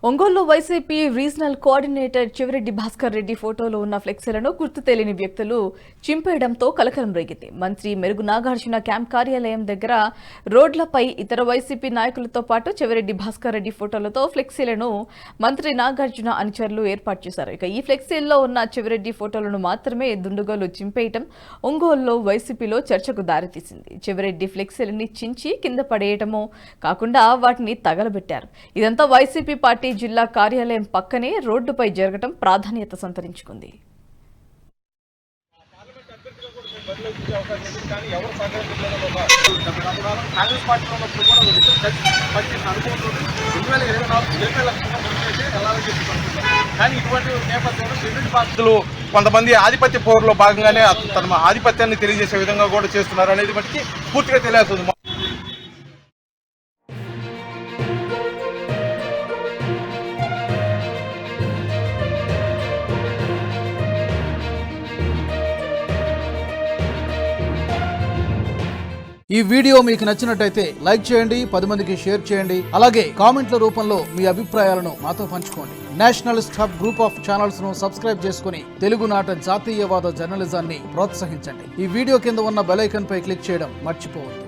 ఒంగోలులో YCP regional coordinator Chevireddy Bhaskar Reddy ఫోటోలో ఉన్న ఫ్లెక్సీలను గుర్తు తెలియని వ్యక్తులు చింపేయడంతో కలకలం రేగింది. మంత్రి మెరుగు నాగార్జున క్యాంప్ కార్యాలయం దగ్గర రోడ్లపై ఇతర వైసీపీ నాయకులతో పాటు చివరెడ్డి భాస్కర్ రెడ్డి ఫోటోలతో ఫ్లెక్సీలను మంత్రి నాగార్జున అనుచరులు ఏర్పాటు చేశారు. ఇక ఈ ఫ్లెక్సీల్లో ఉన్న చివరెడ్డి ఫోటోలను మాత్రమే దుండగులు చింపేయడం ఒంగోలులో వైసీపీలో చర్చకు దారితీసింది. చివరెడ్డి ఫ్లెక్సీలని చించి కింద పడేయటమో కాకుండా వాటిని తగలబెట్టారు. ఇదంతా వైసీపీ పార్టీ జిల్లా కార్యాలయం పక్కనే రోడ్డుపై జరగడం ప్రాధాన్యత సంతరించుకుంది. కొంతమంది ఆధిపత్య పోరులో భాగంగానే తమ ఆధిపత్యాన్ని తెలియజేసే విధంగా కూడా చేస్తున్నారు అనేది బట్టి పూర్తిగా తెలియజేస్తుంది. ఈ వీడియో మీకు నచ్చినట్టయితే లైక్ చేయండి, 10 మందికి షేర్ చేయండి. అలాగే కామెంట్ల రూపంలో మీ అభిప్రాయాలను మాతో పంచుకోండి. Nationalist hub group of channels ను సబ్స్క్రైబ్ చేసుకుని తెలుగునాట జాతీయవాద జర్నలిజాన్ని ప్రోత్సహించండి. ఈ వీడియో కింద ఉన్న బెల్ ఐకాన్ పై క్లిక్ చేయడం మర్చిపోవద్దు.